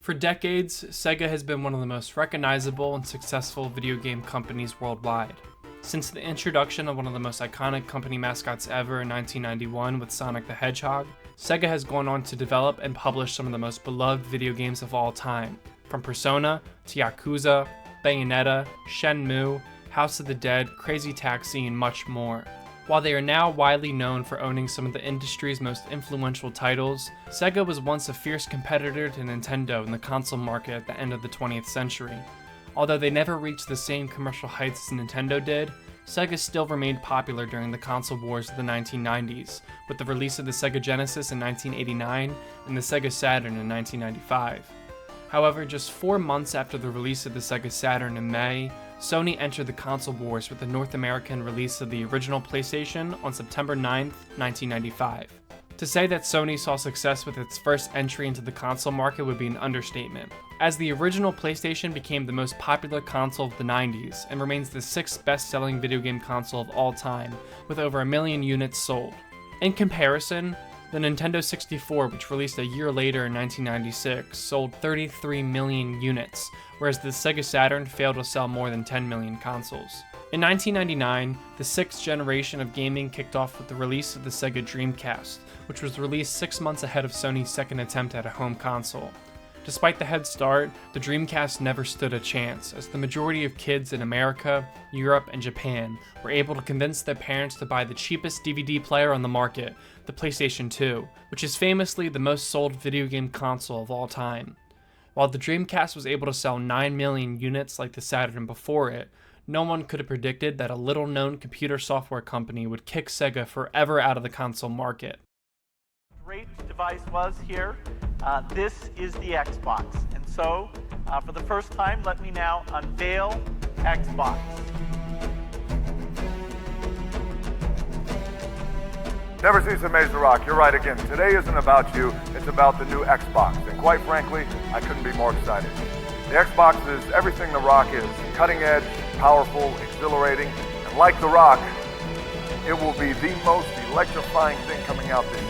For decades, Sega has been one of the most recognizable and successful video game companies worldwide. Since the introduction of one of the most iconic company mascots ever in 1991 with Sonic the Hedgehog, Sega has gone on to develop and publish some of the most beloved video games of all time, from Persona to Yakuza, Bayonetta, Shenmue, House of the Dead, Crazy Taxi, and much more. While they are now widely known for owning some of the industry's most influential titles, Sega was once a fierce competitor to Nintendo in the console market at the end of the 20th century. Although they never reached the same commercial heights as Nintendo did, Sega still remained popular during the console wars of the 1990s, with the release of the Sega Genesis in 1989 and the Sega Saturn in 1995. However, just 4 months after the release of the Sega Saturn in May, Sony entered the console wars with the North American release of the original PlayStation on September 9, 1995. To say that Sony saw success with its first entry into the console market would be an understatement, as the original PlayStation became the most popular console of the 90s and remains the 6th best-selling video game console of all time, with over 1 million units sold. In comparison, the Nintendo 64, which released a year later in 1996, sold 33 million units, whereas the Sega Saturn failed to sell more than 10 million consoles. In 1999, the 6th generation of gaming kicked off with the release of the Sega Dreamcast, which was released 6 months ahead of Sony's second attempt at a home console. Despite the head start, the Dreamcast never stood a chance, as the majority of kids in America, Europe, and Japan were able to convince their parents to buy the cheapest DVD player on the market, the PlayStation 2, which is famously the most sold video game console of all time. While the Dreamcast was able to sell 9 million units like the Saturn before it, no one could have predicted that a little-known computer software company would kick Sega forever out of the console market. Great device was here. This is the Xbox. And so, for the first time, let me now unveil Xbox. Never cease to amaze the Rock. You're right again. Today isn't about you, it's about the new Xbox. And quite frankly, I couldn't be more excited. The Xbox is everything the Rock is. Cutting edge, powerful, exhilarating, and like the Rock, it will be the most electrifying thing coming out this year.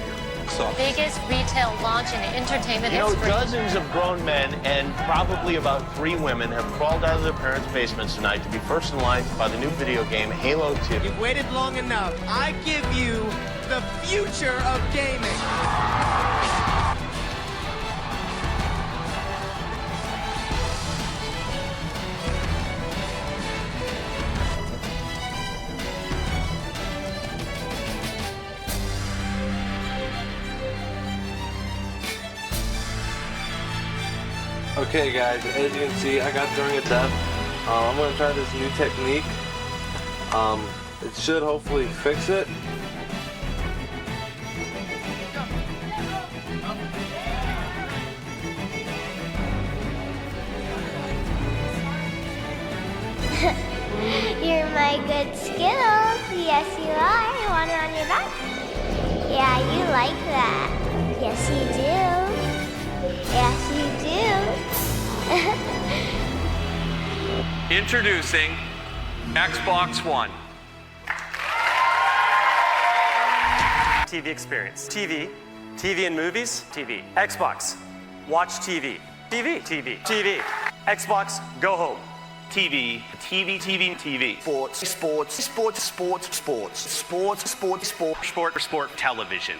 Biggest retail launch in entertainment history. Dozens of grown men and probably about 3 women have crawled out of their parents' basements tonight to be first in line to buy the new video game Halo 2. You've waited long enough. I give you the future of gaming. Okay guys, as you can see, I got during a test. I'm going to try this new technique. It should hopefully fix it. You're my good Skittles. Yes, you are. You want it on your back? Yeah, you like that. Yes, you do. Yes, you do. Introducing Xbox One. TV experience. TV and movies, TV. Xbox, watch TV. TV. Xbox, go home. TV. Sport. Television.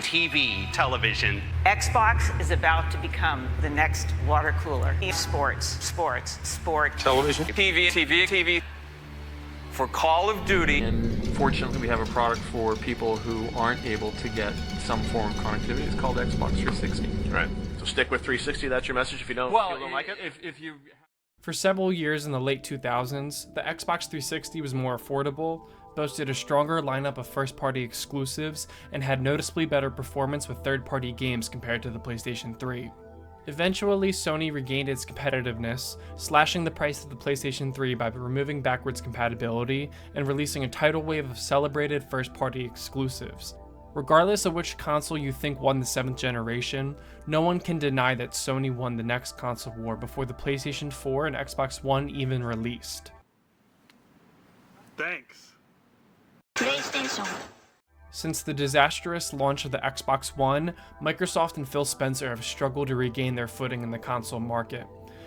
TV. Xbox is about to become the next water cooler. Sports. Television. TV. For Call of Duty. And fortunately, we have a product for people who aren't able to get some form of connectivity. It's called Xbox 360. Right. So stick with 360. That's your message. If you don't like it. If you. For several years in the late 2000s, the Xbox 360 was more affordable, boasted a stronger lineup of first-party exclusives, and had noticeably better performance with third-party games compared to the PlayStation 3. Eventually, Sony regained its competitiveness, slashing the price of the PlayStation 3 by removing backwards compatibility and releasing a tidal wave of celebrated first-party exclusives. Regardless of which console you think won the 7th generation, no one can deny that Sony won the next console war before the PlayStation 4 and Xbox One even released. Thanks. PlayStation. Since the disastrous launch of the Xbox One, Microsoft and Phil Spencer have struggled to regain their footing in the console market.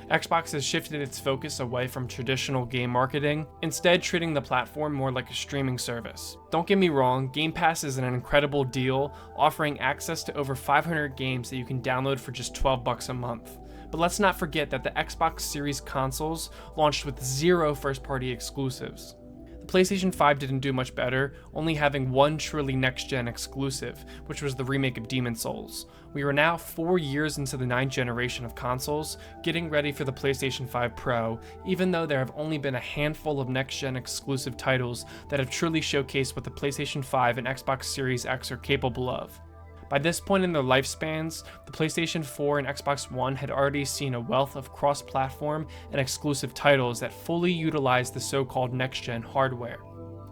Xbox has shifted its focus away from traditional game marketing, instead treating the platform more like a streaming service. Don't get me wrong, Game Pass is an incredible deal, offering access to over 500 games that you can download for just $12 a month. But let's not forget that the Xbox Series consoles launched with 0 first-party exclusives. The PlayStation 5 didn't do much better, only having one truly next-gen exclusive, which was the remake of Demon's Souls. We are now 4 years into the 9th generation of consoles, getting ready for the PlayStation 5 Pro, even though there have only been a handful of next-gen exclusive titles that have truly showcased what the PlayStation 5 and Xbox Series X are capable of. By this point in their lifespans, the PlayStation 4 and Xbox One had already seen a wealth of cross-platform and exclusive titles that fully utilized the so-called next-gen hardware.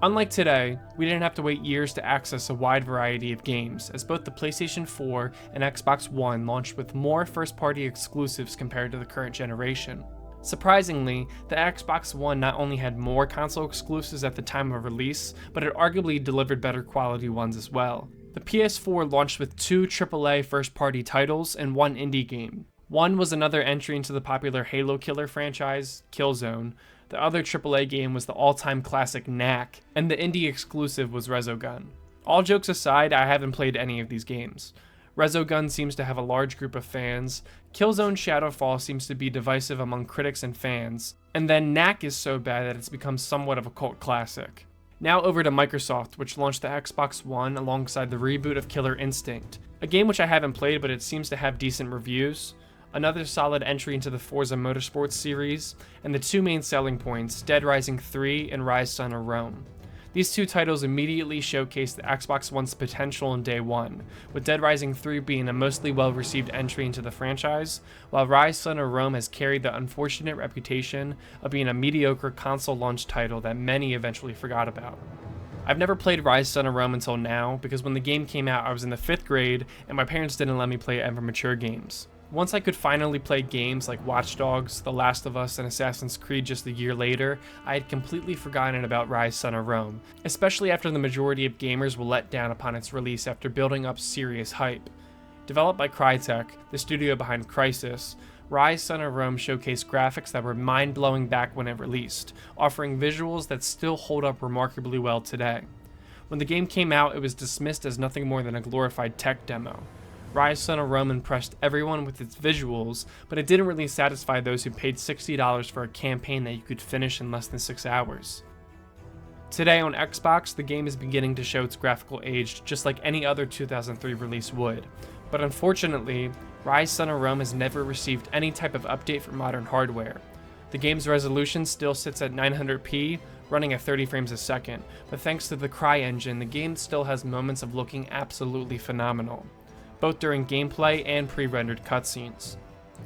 Unlike today, we didn't have to wait years to access a wide variety of games, as both the PlayStation 4 and Xbox One launched with more first-party exclusives compared to the current generation. Surprisingly, the Xbox One not only had more console exclusives at the time of release, but it arguably delivered better quality ones as well. The PS4 launched with 2 AAA first-party titles and 1 indie game. One was another entry into the popular Halo killer franchise, Killzone. The other AAA game was the all-time classic Knack, and the indie exclusive was Resogun. All jokes aside, I haven't played any of these games. Resogun seems to have a large group of fans, Killzone Shadowfall seems to be divisive among critics and fans, and then Knack is so bad that it's become somewhat of a cult classic. Now over to Microsoft, which launched the Xbox One alongside the reboot of Killer Instinct, a game which I haven't played but it seems to have decent reviews, another solid entry into the Forza Motorsports series, and the 2 main selling points, Dead Rising 3 and Ryse Son of Rome. These 2 titles immediately showcased the Xbox One's potential in day one, with Dead Rising 3 being a mostly well-received entry into the franchise, while Ryse Son of Rome has carried the unfortunate reputation of being a mediocre console launch title that many eventually forgot about. I've never played Ryse Son of Rome until now, because when the game came out I was in the 5th grade and my parents didn't let me play ever mature games. Once I could finally play games like Watch Dogs, The Last of Us, and Assassin's Creed just a year later, I had completely forgotten about Ryse Son of Rome, especially after the majority of gamers were let down upon its release after building up serious hype. Developed by Crytek, the studio behind Crysis, Ryse Son of Rome showcased graphics that were mind-blowing back when it released, offering visuals that still hold up remarkably well today. When the game came out, it was dismissed as nothing more than a glorified tech demo. Ryse Son of Rome impressed everyone with its visuals, but it didn't really satisfy those who paid $60 for a campaign that you could finish in less than 6 hours. Today on Xbox, the game is beginning to show its graphical age just like any other 2003 release would, but unfortunately, Ryse Son of Rome has never received any type of update for modern hardware. The game's resolution still sits at 900p, running at 30 frames a second, but thanks to the CryEngine, the game still has moments of looking absolutely phenomenal, both during gameplay and pre-rendered cutscenes.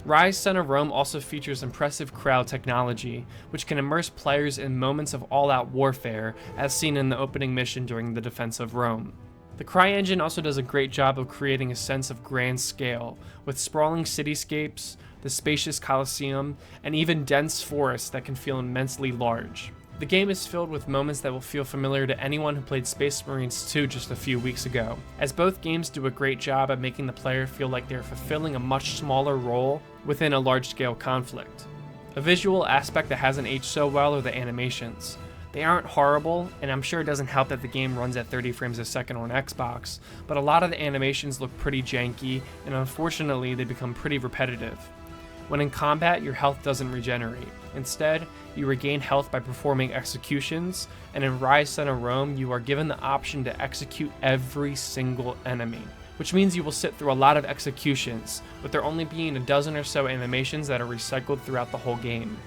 Ryse Son of Rome also features impressive crowd technology, which can immerse players in moments of all-out warfare, as seen in the opening mission during the defense of Rome. The CryEngine also does a great job of creating a sense of grand scale, with sprawling cityscapes, the spacious Colosseum, and even dense forests that can feel immensely large. The game is filled with moments that will feel familiar to anyone who played Space Marines 2 just a few weeks ago, as both games do a great job at making the player feel like they're fulfilling a much smaller role within a large-scale conflict. A visual aspect that hasn't aged so well are the animations. They aren't horrible, and I'm sure it doesn't help that the game runs at 30 frames a second on Xbox, but a lot of the animations look pretty janky, and unfortunately they become pretty repetitive. When in combat, your health doesn't regenerate. Instead, you regain health by performing executions, and in Ryse Son of Rome, you are given the option to execute every single enemy, which means you will sit through a lot of executions, with there only being a dozen or so animations that are recycled throughout the whole game.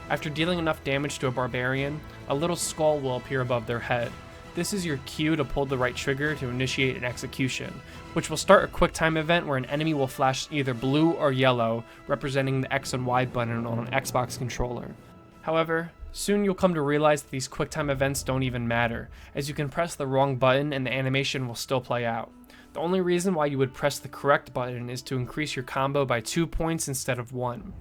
After dealing enough damage to a barbarian, a little skull will appear above their head. This is your cue to pull the right trigger to initiate an execution, which will start a QuickTime event where an enemy will flash either blue or yellow, representing the X and Y button on an Xbox controller. However, soon you'll come to realize that these QuickTime events don't even matter, as you can press the wrong button and the animation will still play out. The only reason why you would press the correct button is to increase your combo by 2 points instead of 1.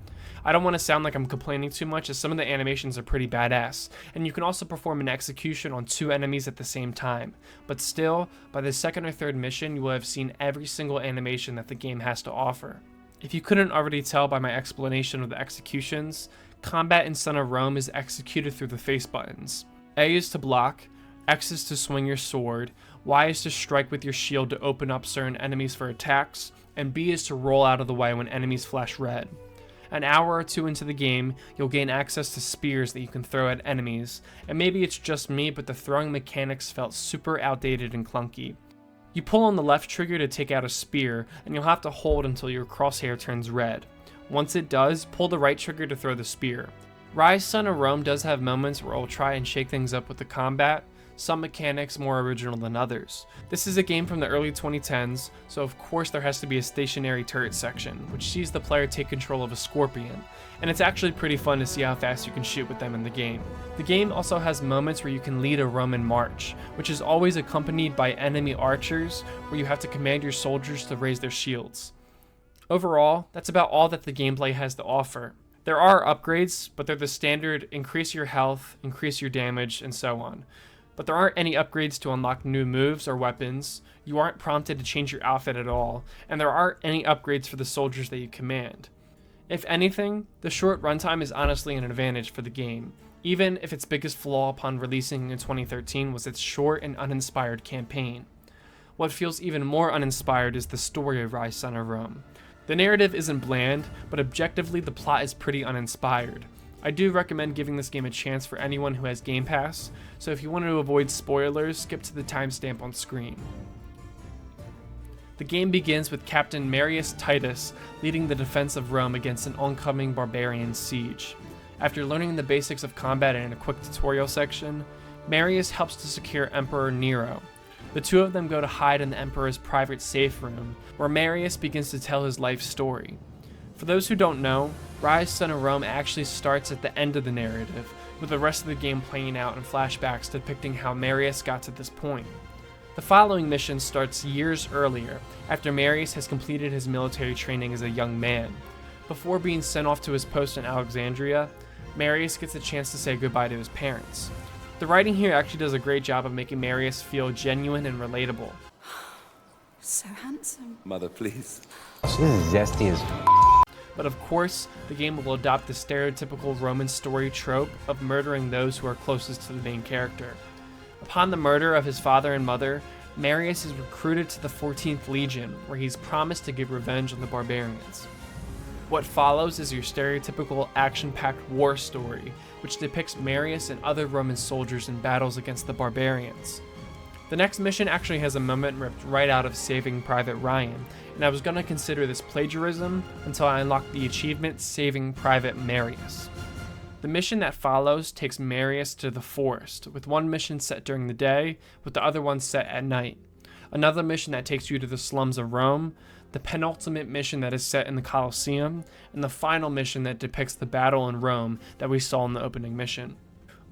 I don't want to sound like I'm complaining too much, as some of the animations are pretty badass, and you can also perform an execution on 2 enemies at the same time, but still, by the second or third mission you will have seen every single animation that the game has to offer. If you couldn't already tell by my explanation of the executions, combat in Son of Rome is executed through the face buttons. A is to block, X is to swing your sword, Y is to strike with your shield to open up certain enemies for attacks, and B is to roll out of the way when enemies flash red. An hour or 2 into the game, you'll gain access to spears that you can throw at enemies, and maybe it's just me, but the throwing mechanics felt super outdated and clunky. You pull on the left trigger to take out a spear, and you'll have to hold until your crosshair turns red. Once it does, pull the right trigger to throw the spear. Ryse Son of Rome does have moments where I'll try and shake things up with the combat, some mechanics more original than others. This is a game from the early 2010s, so of course there has to be a stationary turret section, which sees the player take control of a scorpion, and it's actually pretty fun to see how fast you can shoot with them in the game. The game also has moments where you can lead a Roman march, which is always accompanied by enemy archers, where you have to command your soldiers to raise their shields. Overall, that's about all that the gameplay has to offer. There are upgrades, but they're the standard increase your health, increase your damage, and so on. But there aren't any upgrades to unlock new moves or weapons, you aren't prompted to change your outfit at all, and there aren't any upgrades for the soldiers that you command. If anything, the short runtime is honestly an advantage for the game, even if its biggest flaw upon releasing in 2013 was its short and uninspired campaign. What feels even more uninspired is the story of Ryse Son of Rome. The narrative isn't bland, but objectively the plot is pretty uninspired. I do recommend giving this game a chance for anyone who has Game Pass, so if you want to avoid spoilers, skip to the timestamp on screen. The game begins with Captain Marius Titus leading the defense of Rome against an oncoming barbarian siege. After learning the basics of combat in a quick tutorial section, Marius helps to secure Emperor Nero. The two of them go to hide in the Emperor's private safe room, where Marius begins to tell his life story. For those who don't know, Ryse Son of Rome actually starts at the end of the narrative, with the rest of the game playing out in flashbacks depicting how Marius got to this point. The following mission starts years earlier, after Marius has completed his military training as a young man. Before being sent off to his post in Alexandria, Marius gets a chance to say goodbye to his parents. The writing here actually does a great job of making Marius feel genuine and relatable. So handsome. Mother, please. This is zesty as But of course, the game will adopt the stereotypical Roman story trope of murdering those who are closest to the main character. Upon the murder of his father and mother, Marius is recruited to the 14th Legion, where he's promised to give revenge on the barbarians. What follows is your stereotypical action-packed war story, which depicts Marius and other Roman soldiers in battles against the barbarians. The next mission actually has a moment ripped right out of Saving Private Ryan, and I was going to consider this plagiarism until I unlocked the achievement Saving Private Marius. The mission that follows takes Marius to the forest, with one mission set during the day, with the other one set at night. Another mission that takes you to the slums of Rome, the penultimate mission that is set in the Colosseum, and the final mission that depicts the battle in Rome that we saw in the opening mission.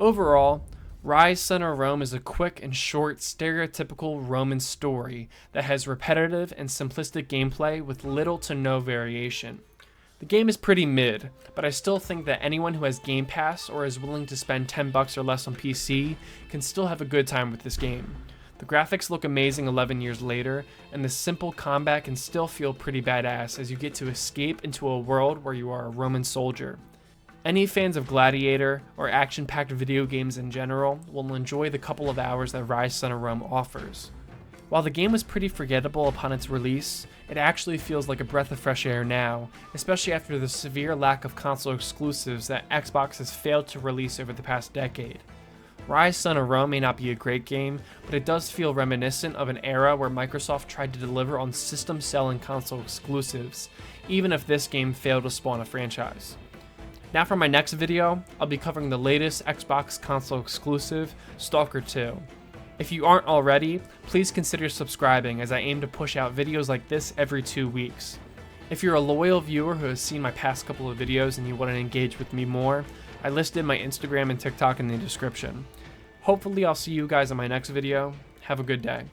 Overall, Ryse Son of Rome is a quick and short stereotypical Roman story that has repetitive and simplistic gameplay with little to no variation. The game is pretty mid, but I still think that anyone who has Game Pass or is willing to spend $10 or less on PC can still have a good time with this game. The graphics look amazing 11 years later, and the simple combat can still feel pretty badass as you get to escape into a world where you are a Roman soldier. Any fans of Gladiator or action-packed video games in general will enjoy the couple of hours that Ryse Son of Rome offers. While the game was pretty forgettable upon its release, it actually feels like a breath of fresh air now, especially after the severe lack of console exclusives that Xbox has failed to release over the past decade. Ryse Son of Rome may not be a great game, but it does feel reminiscent of an era where Microsoft tried to deliver on system-selling console exclusives, even if this game failed to spawn a franchise. Now for my next video, I'll be covering the latest Xbox console exclusive, Stalker 2. If you aren't already, please consider subscribing as I aim to push out videos like this every 2 weeks. If you're a loyal viewer who has seen my past couple of videos and you want to engage with me more, I listed my Instagram and TikTok in the description. Hopefully I'll see you guys in my next video. Have a good day.